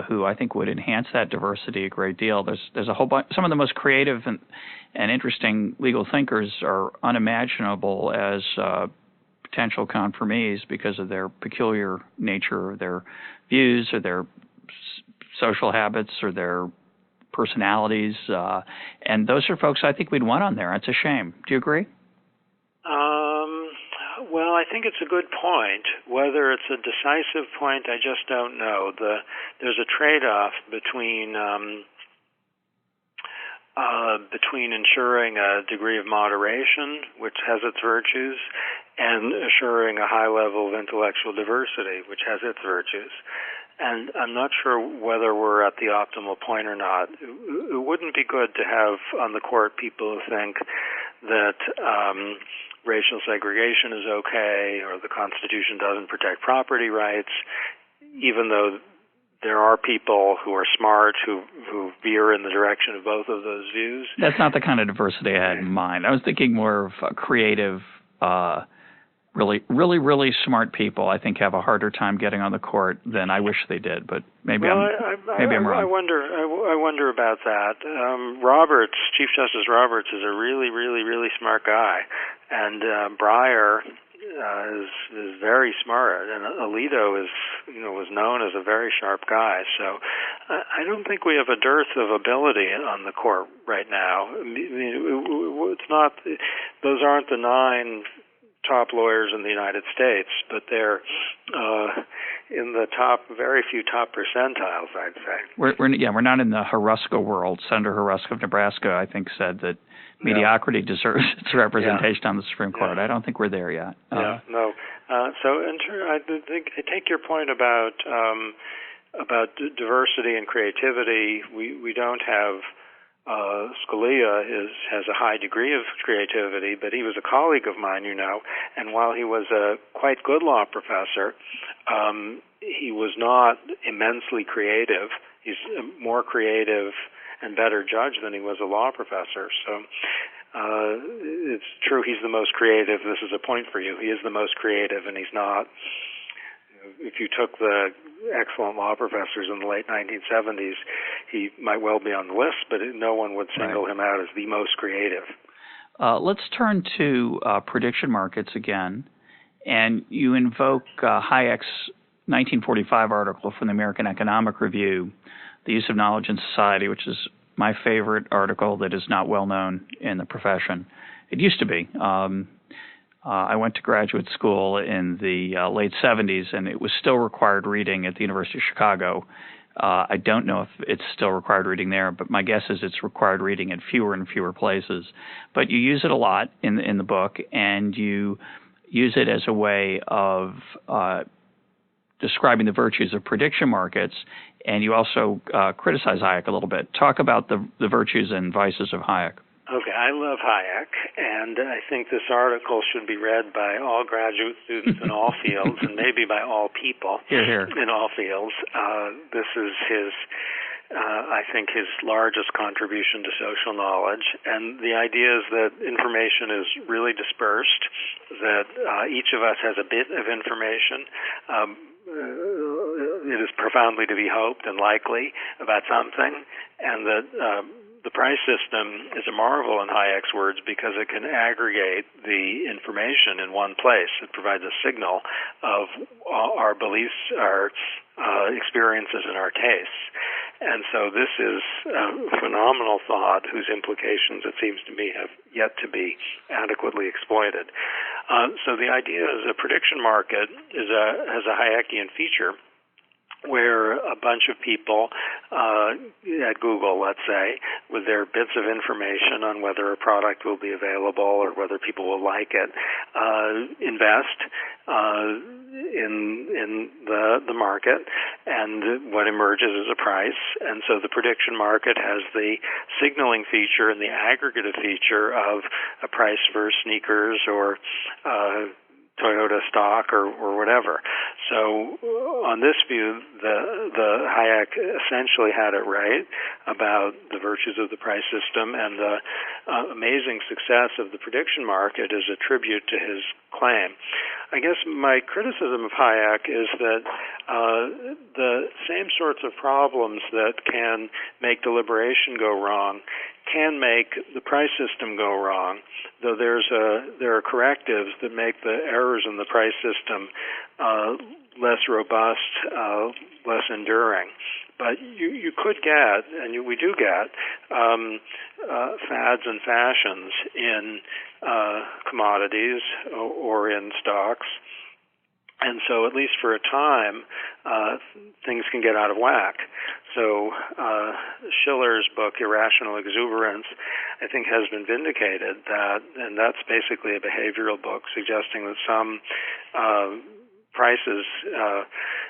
who I think would enhance that diversity a great deal. There's a whole bunch. Some of the most creative and interesting legal thinkers are unimaginable as potential confirmees because of their peculiar nature, or their views, or their social habits, or their personalities. And those are folks I think we'd want on there. It's a shame. Do you agree? Well, I think it's a good point. Whether it's a decisive point, I just don't know. There's a trade-off between ensuring a degree of moderation, which has its virtues, and assuring a high level of intellectual diversity, which has its virtues. And I'm not sure whether we're at the optimal point or not. It wouldn't be good to have on the court people who think that racial segregation is okay, or the Constitution doesn't protect property rights, even though there are people who are smart who veer in the direction of both of those views. That's not the kind of diversity I had in mind. I was thinking more of creative, really smart people. I think have a harder time getting on the court than I wish they did. But maybe I'm wrong. I wonder about that. Chief Justice Roberts, is a really smart guy, and Breyer is very smart, and Alito was known as a very sharp guy. So I don't think we have a dearth of ability on the court right now. I mean, it's not; those aren't the 9 top lawyers in the United States, but they're in the very few top percentiles, I'd say. We're not in the Haruska world. Senator Haruska of Nebraska, I think, said that mediocrity deserves its representation on the Supreme Court. I don't think we're there yet. No. So I take your point about diversity and creativity. We don't have. Scalia has a high degree of creativity, but he was a colleague of mine, and while he was a quite good law professor, he was not immensely creative. He's a more creative and better judge than he was a law professor. So it's true he's the most creative. This is a point for you. He is the most creative, and he's not. If you took the excellent law professors in the late 1970s, he might well be on the list, but no one would single him out as the most creative. Let's turn to prediction markets again. And you invoke Hayek's 1945 article from the American Economic Review, The Use of Knowledge in Society, which is my favorite article that is not well known in the profession. It used to be. I went to graduate school in the late 70s, and it was still required reading at the University of Chicago. I don't know if it's still required reading there, but my guess is it's required reading at fewer and fewer places. But you use it a lot in the book, and you use it as a way of describing the virtues of prediction markets, and you also criticize Hayek a little bit. Talk about the virtues and vices of Hayek. Okay, I love Hayek, and I think this article should be read by all graduate students in all fields, and maybe by all people in all fields. This is I think, his largest contribution to social knowledge. And the idea is that information is really dispersed, that each of us has a bit of information. It is profoundly to be hoped and likely about something, and that the price system is a marvel in Hayek's words because it can aggregate the information in one place. It provides a signal of our beliefs, our experiences, and our tastes. And so this is a phenomenal thought whose implications, it seems to me, have yet to be adequately exploited. So the idea is a prediction market has a Hayekian feature where a bunch of people at Google, let's say, with their bits of information on whether a product will be available or whether people will like it, invest in the market, and what emerges is a price. And so the prediction market has the signaling feature and the aggregative feature of a price for sneakers or Toyota stock or whatever. So on this view, the Hayek essentially had it right about the virtues of the price system, and the amazing success of the prediction market is a tribute to his claim. I guess my criticism of Hayek is that the same sorts of problems that can make deliberation go wrong can make the price system go wrong, though there are correctives that make the errors in the price system less robust, less enduring. But you could get, and we do get, fads and fashions in commodities or in stocks. And so at least for a time, things can get out of whack. So Schiller's book, Irrational Exuberance, I think has been vindicated, and that's basically a behavioral book suggesting that some prices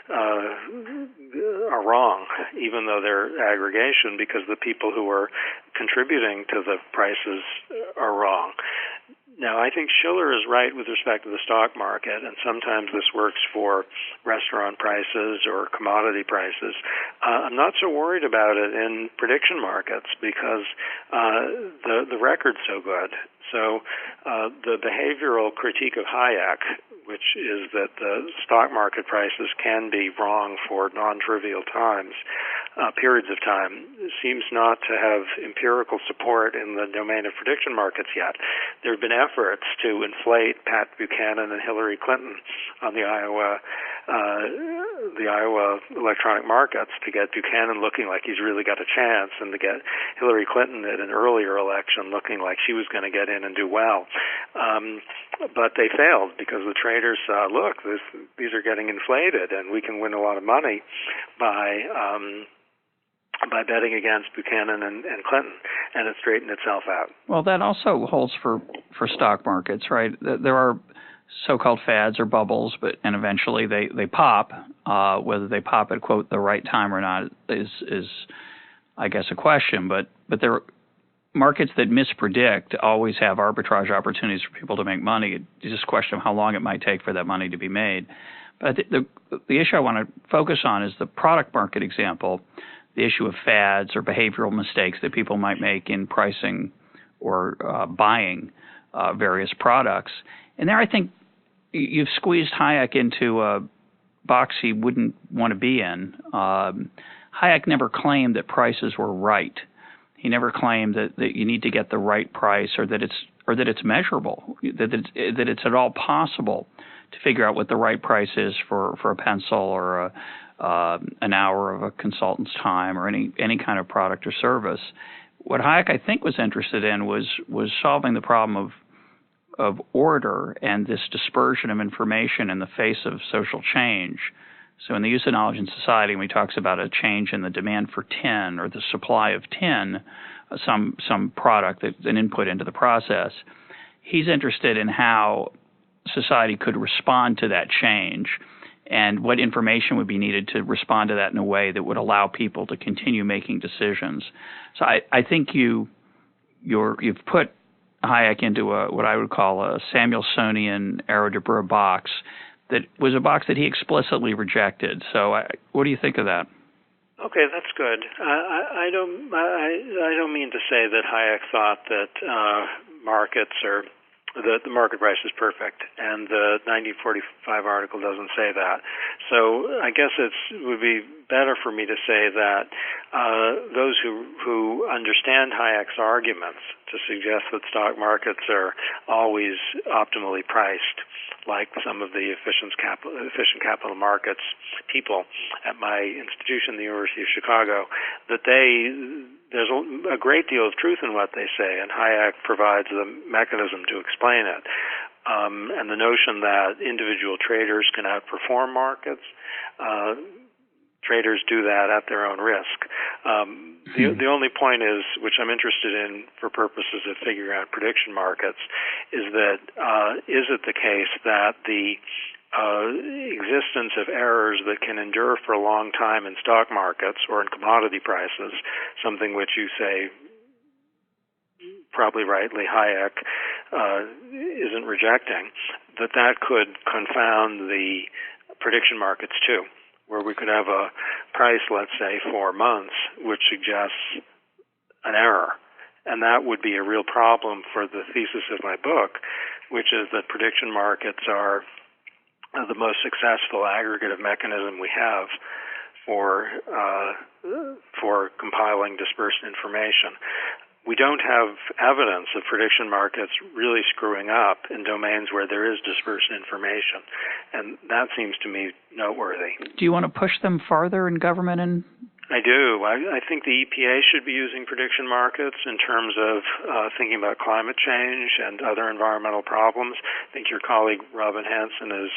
are wrong, even though they're aggregation, because the people who are contributing to the prices are wrong. Now, I think Schiller is right with respect to the stock market, and sometimes this works for restaurant prices or commodity prices. I'm not so worried about it in prediction markets because the record's so good. So the behavioral critique of Hayek, which is that the stock market prices can be wrong for non-trivial periods of time, seems not to have empirical support in the domain of prediction markets yet. There have been efforts to inflate Pat Buchanan and Hillary Clinton on the Iowa electronic markets to get Buchanan looking like he's really got a chance, and to get Hillary Clinton at an earlier election looking like she was going to get in and do well. But they failed because the traders saw, look, these are getting inflated, and we can win a lot of money by betting against Buchanan and Clinton, and it straightened itself out. Well, that also holds for stock markets, right? There are so-called fads or bubbles, and eventually they pop. Whether they pop at, quote, the right time or not is I guess, a question. But there are markets that mispredict always have arbitrage opportunities for people to make money. It's just a question of how long it might take for that money to be made. But the issue I want to focus on is the product market example, the issue of fads or behavioral mistakes that people might make in pricing or buying various products. And there I think you've squeezed Hayek into a box he wouldn't want to be in. Hayek never claimed that prices were right. He never claimed that you need to get the right price or that it's measurable, that it's at all possible to figure out what the right price is for a pencil or an hour of a consultant's time or any kind of product or service. What Hayek, I think, was interested in was solving the problem of order and this dispersion of information in the face of social change. So in the Use of Knowledge in Society, when he talks about a change in the demand for tin or the supply of tin, some product that's an input into the process, he's interested in how society could respond to that change and what information would be needed to respond to that in a way that would allow people to continue making decisions. So I think you've put Hayek into what I would call a Samuelsonian Aero-Debreu box that was a box that he explicitly rejected. So what do you think of that? Okay, that's good. I don't mean to say that Hayek thought that markets are the market price is perfect, and the 1945 article doesn't say that. So I guess it would be better for me to say that those who understand Hayek's arguments to suggest that stock markets are always optimally priced, like some of the efficient capital markets people at my institution, the University of Chicago, that there's a great deal of truth in what they say, and Hayek provides the mechanism to explain it. And the notion that individual traders can outperform markets, traders do that at their own risk. The only point is, which I'm interested in for purposes of figuring out prediction markets, is that is it the case that the existence of errors that can endure for a long time in stock markets or in commodity prices, something which you say probably rightly Hayek isn't rejecting, that could confound the prediction markets too, where we could have a price, let's say, for months, which suggests an error. And that would be a real problem for the thesis of my book, which is that prediction markets are the most successful aggregative mechanism we have for compiling dispersed information. We don't have evidence of prediction markets really screwing up in domains where there is dispersed information, and that seems to me noteworthy. Do you want to push them farther in government? And I do. I think the EPA should be using prediction markets in terms of thinking about climate change and other environmental problems. I think your colleague Robin Hanson is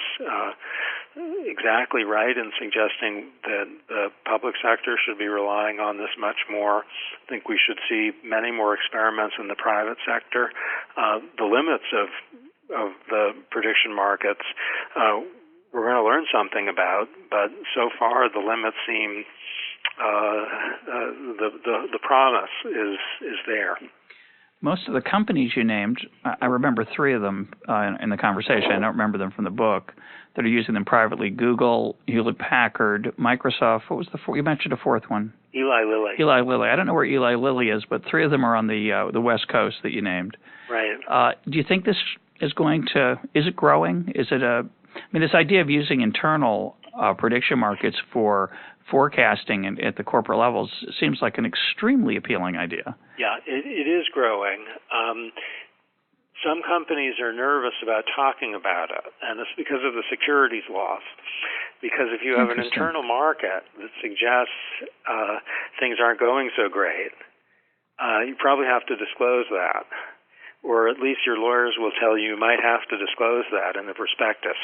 exactly right in suggesting that the public sector should be relying on this much more. I think we should see many more experiments in the private sector. The limits of the prediction markets we're going to learn something about, but so far the limits seem the promise is there. Most of the companies you named, I remember three of them in the conversation. I don't remember them from the book, that are using them privately. Google, Hewlett-Packard, Microsoft. What was the fourth? You mentioned a fourth one. Eli Lilly. Eli Lilly. I don't know where Eli Lilly is, but three of them are on the West Coast that you named. Right. Do you think this is is it growing? Is it I mean, this idea of using internal prediction markets for forecasting at the corporate levels seems like an extremely appealing idea. Yeah, it is growing. Some companies are nervous about talking about it, and it's because of the securities laws. Because if you have an internal market that suggests things aren't going so great, you probably have to disclose that. Or at least your lawyers will tell you might have to disclose that in the prospectus.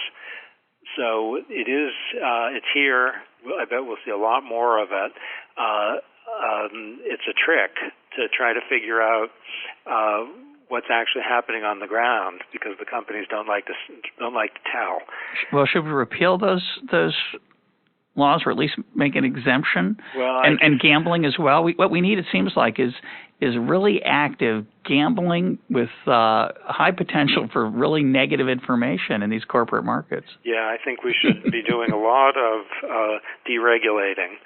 So it's here. I bet we'll see a lot more of it. It's a trick to try to figure out what's actually happening on the ground, because the companies don't like to tell. Well, should we repeal those laws, or at least make an exemption? Well, and gambling as well. What we need, it seems like, is really active gambling with high potential for really negative information in these corporate markets. Yeah, I think we should be doing a lot of deregulating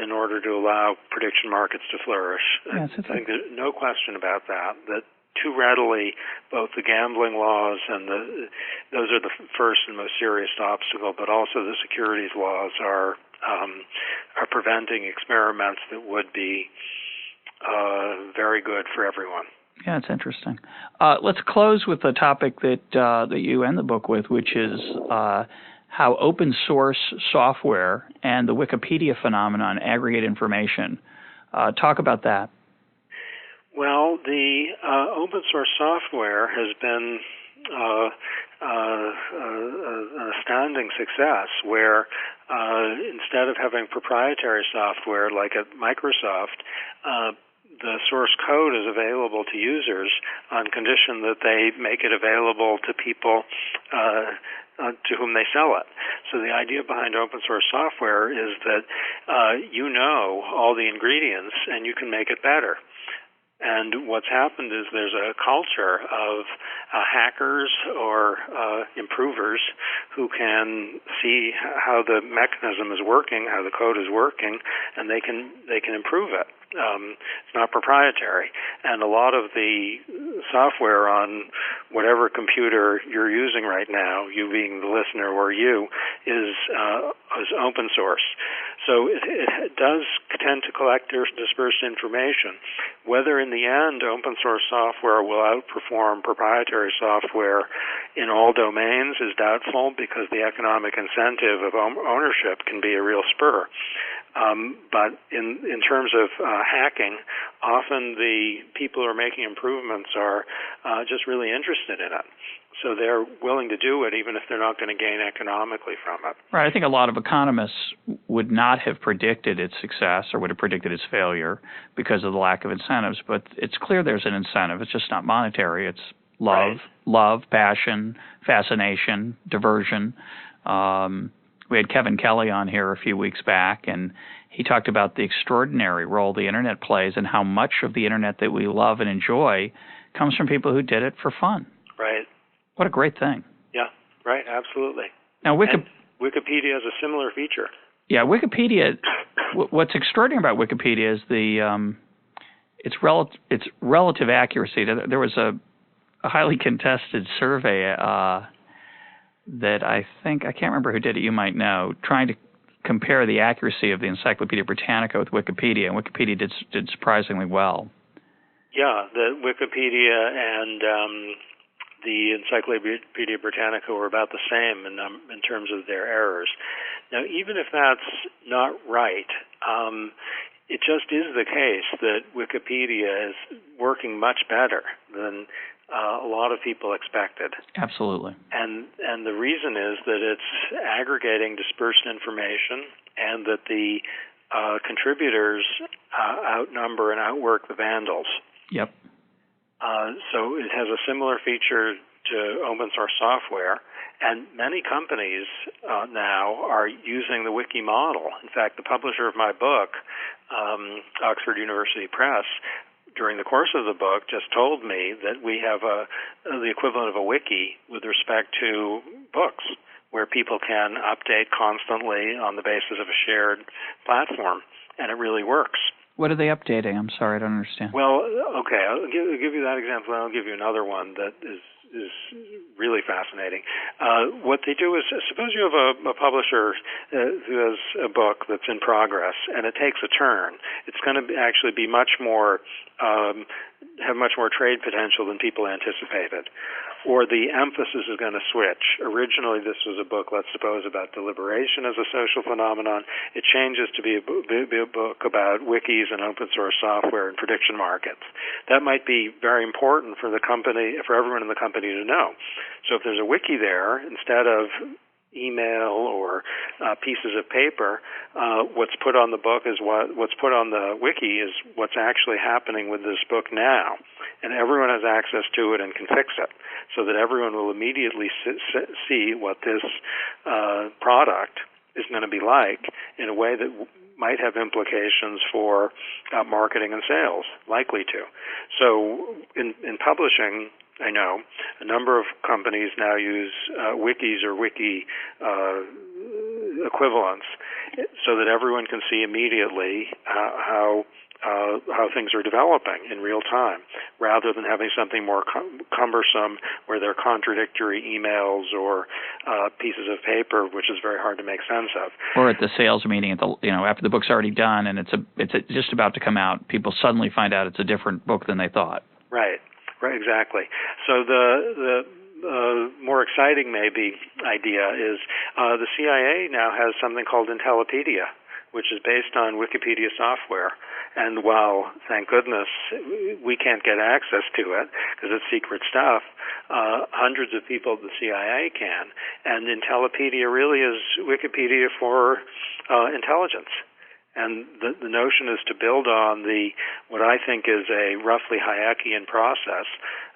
in order to allow prediction markets to flourish. Yes, I think there's no question about that too readily both the gambling laws and those are the first and most serious obstacle, but also the securities laws are preventing experiments that would be very good for everyone. Yeah, it's interesting. Let's close with a topic that you end the book with, which is how open source software and the Wikipedia phenomenon aggregate information. Talk about that. Well, the open source software has been an astounding success, where instead of having proprietary software like at Microsoft, the source code is available to users on condition that they make it available to people to whom they sell it. So the idea behind open source software is that you know all the ingredients and you can make it better. And what's happened is there's a culture of hackers or improvers who can see how the mechanism is working, how the code is working, and they can improve it. It's not proprietary, and a lot of the software on whatever computer you're using right now, you being the listener or you, is open source. So it does tend to collect dispersed information. Whether in the end open source software will outperform proprietary software in all domains is doubtful, because the economic incentive of ownership can be a real spur. But in terms of hacking, often the people who are making improvements are just really interested in it. So they're willing to do it even if they're not going to gain economically from it. Right. I think a lot of economists would not have predicted its success or would have predicted its failure because of the lack of incentives. But it's clear there's an incentive. It's just not monetary. It's love, passion, fascination, diversion. We had Kevin Kelly on here a few weeks back, and he talked about the extraordinary role the Internet plays and how much of the Internet that we love and enjoy comes from people who did it for fun. Right. What a great thing. Yeah, right, absolutely. Now, Wikipedia has a similar feature. Yeah, Wikipedia, what's extraordinary about Wikipedia is its relative accuracy. There was a highly contested survey that I can't remember who did it, you might know, trying to compare the accuracy of the Encyclopedia Britannica with Wikipedia, and Wikipedia did surprisingly well. Yeah, the Wikipedia and the Encyclopedia Britannica were about the same in terms of their errors. Now, even if that's not right, it just is the case that Wikipedia is working much better than a lot of people expected. Absolutely. And the reason is that it's aggregating dispersed information, and that the contributors outnumber and outwork the vandals. Yep. So it has a similar feature to open source software, and many companies now are using the wiki model. In fact, the publisher of my book, Oxford University Press, during the course of the book just told me that we have the equivalent of a wiki with respect to books, where people can update constantly on the basis of a shared platform, and it really works. What are they updating? I'm sorry, I don't understand. Well, okay, I'll give you that example, and I'll give you another one that is is really fascinating. What they do is, suppose you have a publisher who has a book that's in progress and it takes a turn. It's going to actually be much more have much more trade potential than people anticipated. Or the emphasis is going to switch. Originally, this was a book, let's suppose, about deliberation as a social phenomenon. It changes to be a book about wikis and open source software and prediction markets. That might be very important for the company, for everyone in the company to know. So if there's a wiki there, instead of email or pieces of paper, what's put on the book is what's put on the wiki is what's actually happening with this book now, and everyone has access to it and can fix it, so that everyone will immediately see what this product is going to be like in a way that might have implications for marketing and sales, likely to. So in publishing, I know a number of companies now use wikis or wiki equivalents so that everyone can see immediately how things are developing in real time, rather than having something more cumbersome where there are contradictory emails or pieces of paper, which is very hard to make sense of. Or at the sales meeting, after the book's already done and it's just about to come out, people suddenly find out it's a different book than they thought. Right, exactly. So the more exciting maybe idea is the CIA now has something called Intellipedia, which is based on Wikipedia software. And while, thank goodness, we can't get access to it because it's secret stuff, hundreds of people at the CIA can. And Intellipedia really is Wikipedia for intelligence. And the notion is to build on what I think is a roughly Hayekian process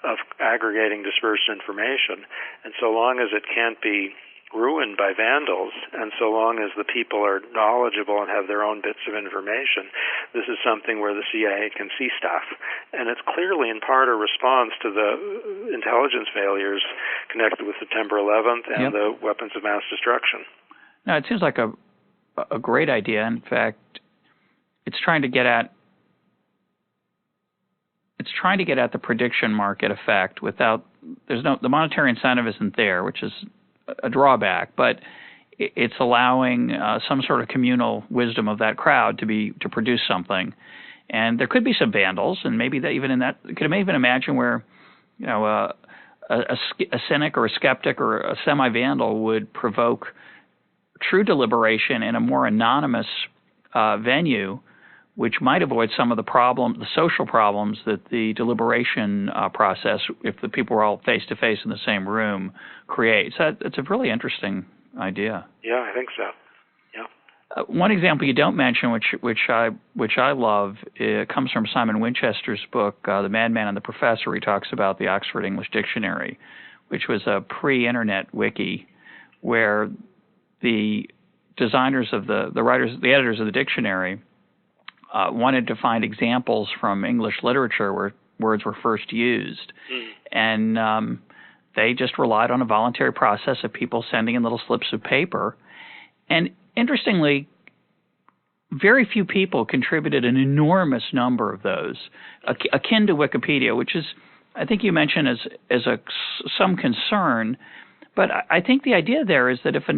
of aggregating dispersed information. And so long as it can't be ruined by vandals, and so long as the people are knowledgeable and have their own bits of information, this is something where the CIA can see stuff. And it's clearly in part a response to the intelligence failures connected with September 11th and the weapons of mass destruction. Now, it seems like a great idea. In fact, it's trying to get at the prediction market effect without the monetary incentive isn't there, which is a drawback, but it's allowing some sort of communal wisdom of that crowd to produce something. And there could be some vandals, and maybe that even in that, you could even imagine where a cynic or a skeptic or a semi-vandal would provoke true deliberation in a more anonymous venue, which might avoid some of the social problems that the deliberation process, if the people were all face-to-face in the same room, creates. It's a really interesting idea. Yeah, I think so. Yeah. One example you don't mention, which I love, comes from Simon Winchester's book, The Madman and the Professor. He talks about the Oxford English Dictionary, which was a pre-internet wiki where the designers of the editors of the dictionary wanted to find examples from English literature where words were first used. And they just relied on a voluntary process of people sending in little slips of paper. And interestingly, very few people contributed an enormous number of those, akin to Wikipedia, which is, I think you mentioned, as some concern. But I think the idea there is that if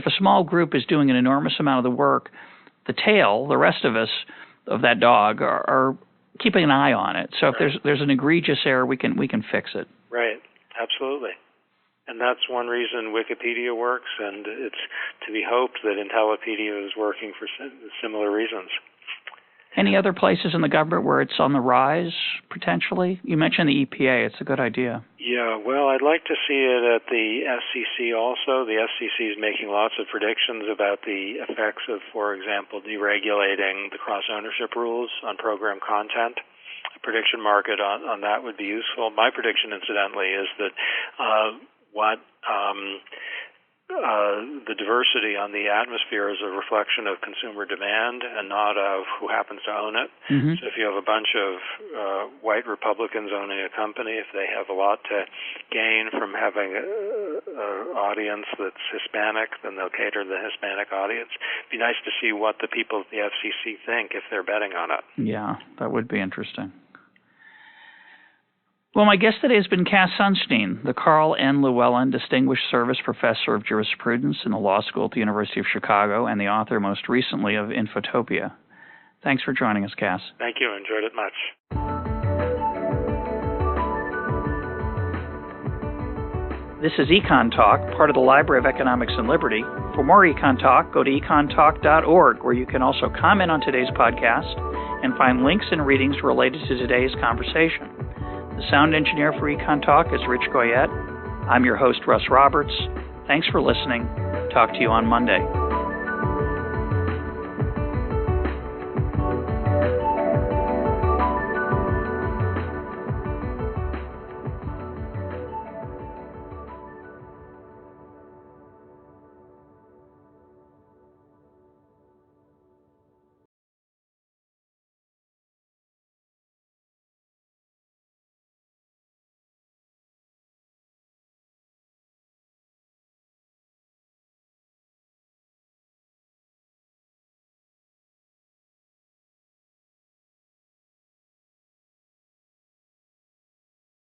a small group is doing an enormous amount of the work, the tail, the rest of us, of that dog are keeping an eye on it. So if there's an egregious error, we can fix it. Right, absolutely. And that's one reason Wikipedia works, and it's to be hoped that Intellipedia is working for similar reasons. Any other places in the government where it's on the rise, potentially? You mentioned the EPA. It's a good idea. Yeah, well, I'd like to see it at the SEC also. The SEC is making lots of predictions about the effects of, for example, deregulating the cross-ownership rules on program content. A prediction market on that would be useful. My prediction, incidentally, is that the diversity on the atmosphere is a reflection of consumer demand and not of who happens to own it. Mm-hmm. So if you have a bunch of white Republicans owning a company, if they have a lot to gain from having an audience that's Hispanic, then they'll cater to the Hispanic audience. It'd be nice to see what the people at the FCC think if they're betting on it. Yeah, that would be interesting. Well, my guest today has been Cass Sunstein, the Carl N. Llewellyn Distinguished Service Professor of Jurisprudence in the Law School at the University of Chicago and the author most recently of Infotopia. Thanks for joining us, Cass. Thank you. Enjoyed it much. This is EconTalk, part of the Library of Economics and Liberty. For more EconTalk, go to econtalk.org, where you can also comment on today's podcast and find links and readings related to today's conversation. The sound engineer for EconTalk is Rich Goyette. I'm your host, Russ Roberts. Thanks for listening. Talk to you on Monday.